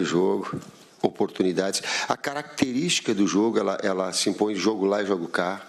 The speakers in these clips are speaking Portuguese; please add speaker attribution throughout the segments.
Speaker 1: jogo, oportunidades. A característica do jogo, ela se impõe jogo lá e jogo cá.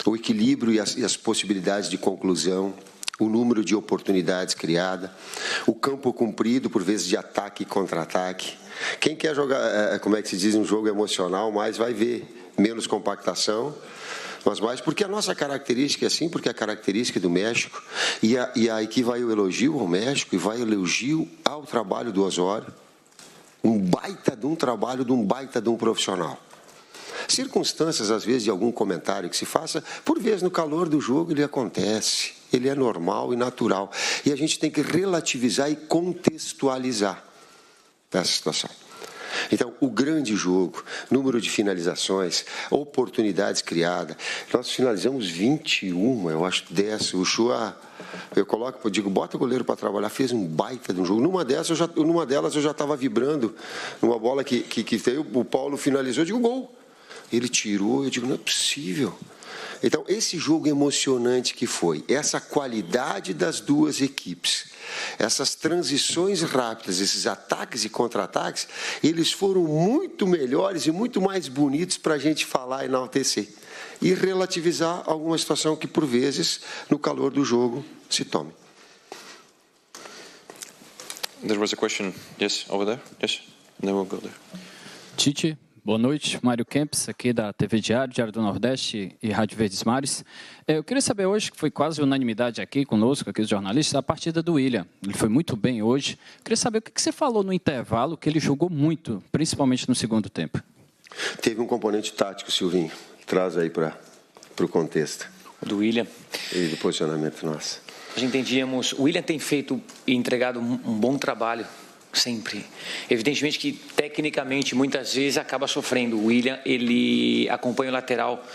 Speaker 1: O equilíbrio e as possibilidades de conclusão, o número de oportunidades criadas, o campo comprido, por vezes de ataque e contra-ataque. Quem quer jogar, como é que se diz, um jogo emocional, mais vai ver menos compactação, mas mais porque a nossa característica é assim, porque a característica do México, e aqui vai o elogio ao México e vai o elogio ao trabalho do Osório, um baita de um trabalho de um baita de um profissional. Circunstâncias, às vezes, de algum comentário que se faça, por vezes, no calor do jogo, ele acontece, ele é normal e natural, e a gente tem que relativizar e contextualizar essa situação. Então, o grande jogo, número de finalizações, oportunidades criadas. Nós finalizamos 21, eu acho, 10. O Chua, eu digo, bota o goleiro para trabalhar, fez um baita de um jogo. Numa delas eu já estava vibrando, numa bola que veio, o Paulo finalizou, eu digo, gol. Ele tirou, eu digo, não é possível. Então, esse jogo emocionante que foi, essa qualidade das duas equipes, essas transições rápidas, esses ataques e contra-ataques, eles foram muito melhores e muito mais bonitos para a gente falar e enaltecer. E relativizar alguma situação que, por vezes, no calor do jogo, se tome.
Speaker 2: There was a question, yes, over there, yes, and then we'll go there.
Speaker 3: Tite. Boa noite, Mário Kempis, aqui da TV Diário do Nordeste e Rádio Verdes Mares. Eu queria saber hoje, que foi quase unanimidade aqui conosco, aqui os jornalistas, a partida do William. Ele foi muito bem hoje. Eu queria saber o que você falou no intervalo, que ele jogou muito, principalmente no segundo tempo.
Speaker 1: Teve um componente tático, Silvinho. Traz aí para o contexto.
Speaker 4: Do William.
Speaker 1: E do posicionamento nosso.
Speaker 4: Nós entendíamos, o William tem feito e entregado um bom trabalho. Sempre. Evidentemente que, tecnicamente, muitas vezes acaba sofrendo. O William, ele acompanha o lateral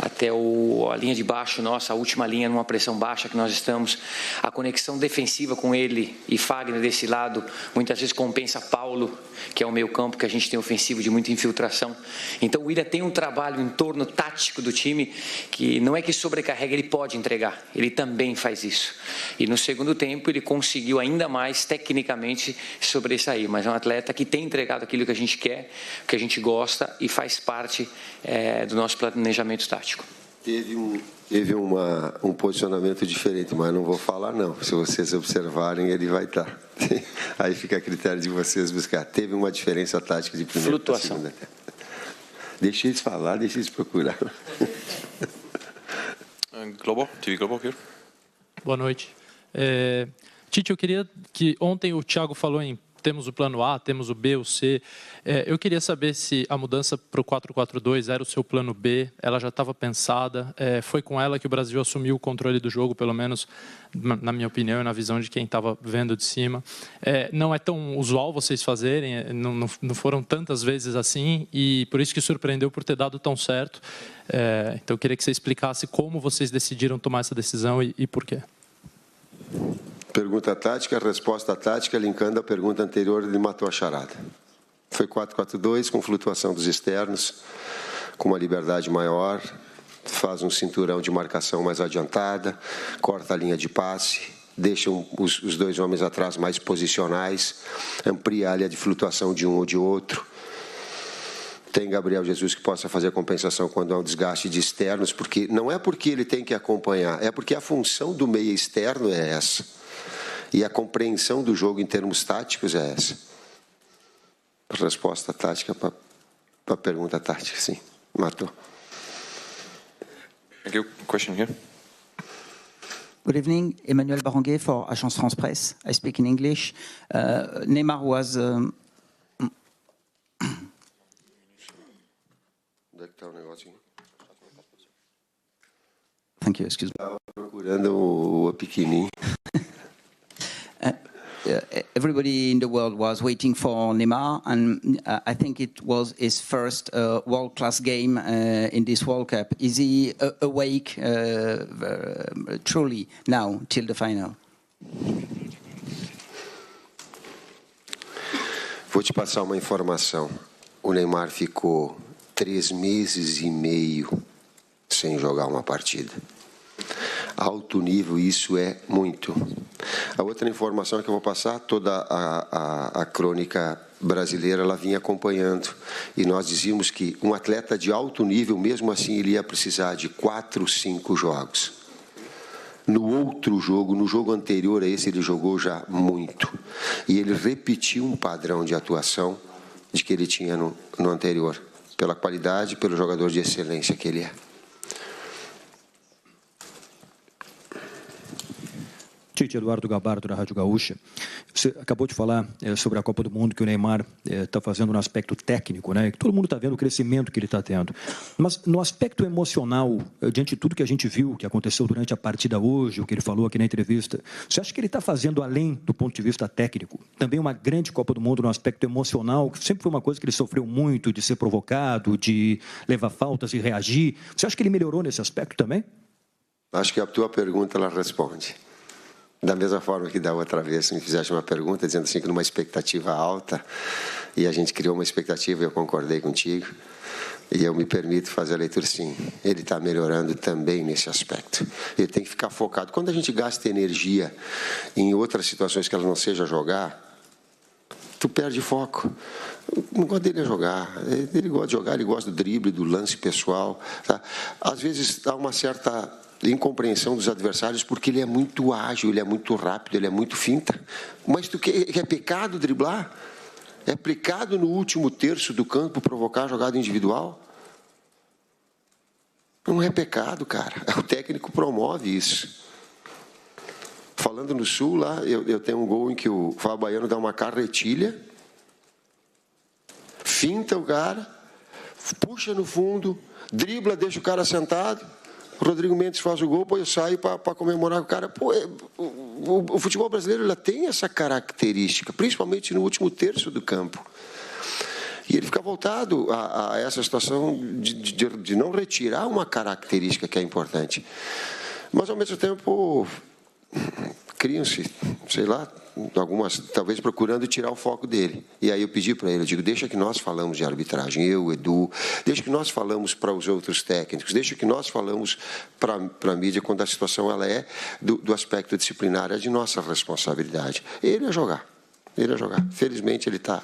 Speaker 4: até a linha de baixo nossa, a última linha numa pressão baixa que nós estamos. A conexão defensiva com ele e Fagner desse lado, muitas vezes compensa Paulo, que é o meio campo, que a gente tem ofensivo de muita infiltração. Então o William tem um trabalho em torno tático do time, que não é que sobrecarrega, ele pode entregar, ele também faz isso. E no segundo tempo ele conseguiu ainda mais, tecnicamente, sobressair. Mas é um atleta que tem entregado aquilo que a gente quer, que a gente gosta e faz parte do nosso planejamento tático.
Speaker 1: Teve um posicionamento diferente, mas não vou falar não. Se vocês observarem, ele vai estar. Aí fica a critério de vocês buscar. Teve uma diferença tática de primeira para segunda. Deixa eles falar, deixa eles procurar.
Speaker 2: Globo, TV Globo aqui.
Speaker 5: Boa noite. Tite, eu queria que ontem o Thiago falou em temos o plano A, temos o B, o C. Eu queria saber se a mudança para o 4-4-2 era o seu plano B, ela já estava pensada, foi com ela que o Brasil assumiu o controle do jogo, pelo menos na minha opinião e na visão de quem estava vendo de cima. Não é tão usual vocês fazerem, não foram tantas vezes assim, e por isso que surpreendeu por ter dado tão certo. Então eu queria que você explicasse como vocês decidiram tomar essa decisão e por quê.
Speaker 1: Pergunta tática, resposta tática, linkando a pergunta anterior, ele matou a charada. Foi 4-4-2, com flutuação dos externos, com uma liberdade maior, faz um cinturão de marcação mais adiantada, corta a linha de passe, deixa os dois homens atrás mais posicionais, amplia a área de flutuação de um ou de outro. Tem Gabriel Jesus que possa fazer a compensação quando há um desgaste de externos, porque não é porque ele tem que acompanhar, é porque a função do meia externo é essa. E a compreensão do jogo em termos táticos é essa. Resposta tática para a pergunta tática, sim. Matou.
Speaker 2: Thank you. Question here.
Speaker 6: Good evening, Emmanuel Baranguet for Agence France Presse. I speak in English. Neymar was... Thank you, excuse me.
Speaker 1: Estava procurando o pequenininho.
Speaker 6: Everybody in the world was waiting for Neymar, and I think it was his first world-class game in this World Cup. Is he awake truly now till the final?
Speaker 1: Vou te passar uma informação. O Neymar ficou 3 meses e meio sem jogar uma partida. Alto nível, isso é muito. A outra informação que eu vou passar, toda a crônica brasileira ela vinha acompanhando. E nós dizíamos que um atleta de alto nível, mesmo assim, ele ia precisar de 4, 5 jogos. No outro jogo, no jogo anterior a esse, ele jogou já muito. E ele repetiu um padrão de atuação de que ele tinha no anterior, pela qualidade, pelo jogador de excelência que ele é.
Speaker 7: Tite, Eduardo Gabardo, da Rádio Gaúcha. Você acabou de falar sobre a Copa do Mundo que o Neymar está fazendo no aspecto técnico, né? Que todo mundo está vendo o crescimento que ele está tendo. Mas no aspecto emocional, diante de tudo que a gente viu, que aconteceu durante a partida hoje, o que ele falou aqui na entrevista, você acha que ele está fazendo, além do ponto de vista técnico, também uma grande Copa do Mundo no aspecto emocional, que sempre foi uma coisa que ele sofreu muito, de ser provocado, de levar faltas e reagir? Você acha que ele melhorou nesse aspecto também?
Speaker 1: Acho que a tua pergunta, ela responde. Da mesma forma que da outra vez, você me fizeste uma pergunta dizendo assim que numa expectativa alta, e a gente criou uma expectativa e eu concordei contigo, e eu me permito fazer a leitura, sim, ele está melhorando também nesse aspecto. Ele tem que ficar focado. Quando a gente gasta energia em outras situações que ela não seja jogar, tu perde foco. O negócio dele é jogar. Ele gosta de jogar, ele gosta do drible, do lance pessoal. Tá? Às vezes há uma certa incompreensão dos adversários porque ele é muito ágil, ele é muito rápido, ele é muito finta. Mas tu quer, é pecado driblar? É pecado no último terço do campo provocar a jogada individual? Não é pecado, cara. O técnico promove isso. Falando no Sul, lá, eu tenho um gol em que o Fábio Baiano dá uma carretilha, finta o cara, puxa no fundo, dribla, deixa o cara sentado, o Rodrigo Mendes faz o gol, pô, eu saio para comemorar com o cara. Pô, o futebol brasileiro ela tem essa característica, principalmente no último terço do campo. E ele fica voltado a essa situação de não retirar uma característica que é importante. Mas, ao mesmo tempo, criam-se, sei lá, algumas, talvez procurando tirar o foco dele. E aí eu pedi para ele, eu digo, deixa que nós falamos de arbitragem, eu, Edu, deixa que nós falamos para os outros técnicos, deixa que nós falamos para a mídia quando a situação ela é do aspecto disciplinar, é de nossa responsabilidade. Ele é jogar, ele é jogar. Felizmente ele está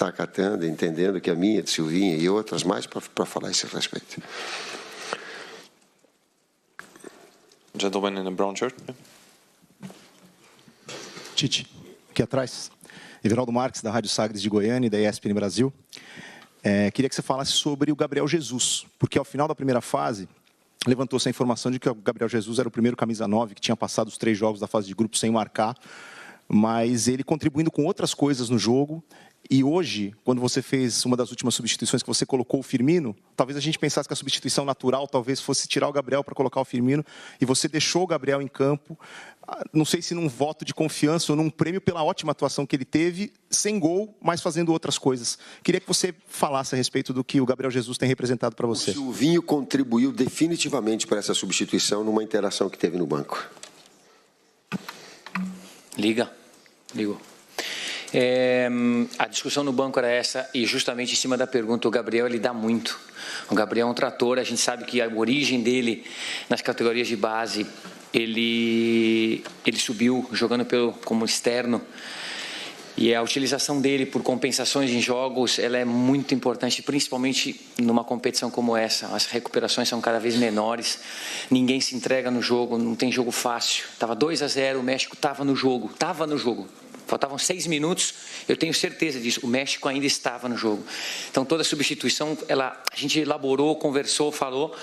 Speaker 1: acatando, entendendo que a minha, de Silvinha e outras mais para falar a esse respeito.
Speaker 2: Gentleman in the brown shirt. Yeah.
Speaker 8: Tite, aqui atrás, Everaldo Marques, da Rádio Sagres de Goiânia e da ESPN Brasil. Queria que você falasse sobre o Gabriel Jesus, porque ao final da primeira fase, levantou-se a informação de que o Gabriel Jesus era o primeiro camisa 9 que tinha passado os 3 jogos da fase de grupo sem marcar, mas ele contribuindo com outras coisas no jogo. E hoje, quando você fez uma das últimas substituições, que você colocou o Firmino, talvez a gente pensasse que a substituição natural talvez fosse tirar o Gabriel para colocar o Firmino, e você deixou o Gabriel em campo, não sei se num voto de confiança ou num prêmio pela ótima atuação que ele teve, sem gol, mas fazendo outras coisas. Queria que você falasse a respeito do que o Gabriel Jesus tem representado para você.
Speaker 1: O Silvinho contribuiu definitivamente para essa substituição numa interação que teve no banco.
Speaker 4: Ligou. A discussão no banco era essa, e justamente em cima da pergunta, o Gabriel ele dá muito. O Gabriel é um trator, a gente sabe que a origem dele nas categorias de base, ele subiu jogando como externo, e a utilização dele por compensações em jogos, ela é muito importante, principalmente numa competição como essa. As recuperações são cada vez menores, ninguém se entrega no jogo, não tem jogo fácil. Estava 2-0, o México estava no jogo. Faltavam 6 minutos, eu tenho certeza disso, o México ainda estava no jogo. Então, toda a substituição, a gente elaborou, conversou, falou,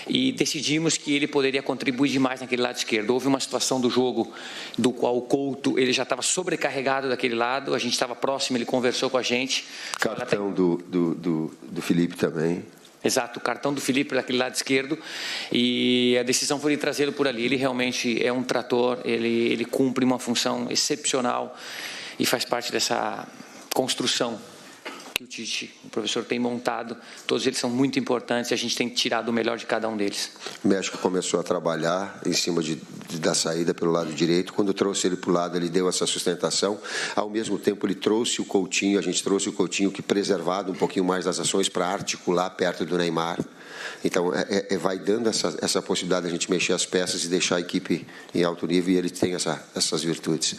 Speaker 4: e decidimos que ele poderia contribuir demais naquele lado esquerdo. Houve uma situação do jogo do qual o Couto, ele já estava sobrecarregado daquele lado, a gente estava próximo, ele conversou com a gente.
Speaker 1: Cartão do Felipe também.
Speaker 4: Exato, o cartão do Felipe daquele lado esquerdo, e a decisão foi de trazê-lo por ali. Ele realmente é um trator, ele cumpre uma função excepcional e faz parte dessa construção que o Tite, o professor, tem montado. Todos eles são muito importantes e a gente tem tirado o melhor de cada um deles.
Speaker 1: O México começou a trabalhar em cima da saída pelo lado direito. Quando trouxe ele para o lado, ele deu essa sustentação. Ao mesmo tempo, ele trouxe o Coutinho, a gente trouxe o Coutinho que preservado um pouquinho mais das ações para articular perto do Neymar. Então, vai dando essa possibilidade de a gente mexer as peças e deixar a equipe em alto nível, e ele tem essas virtudes.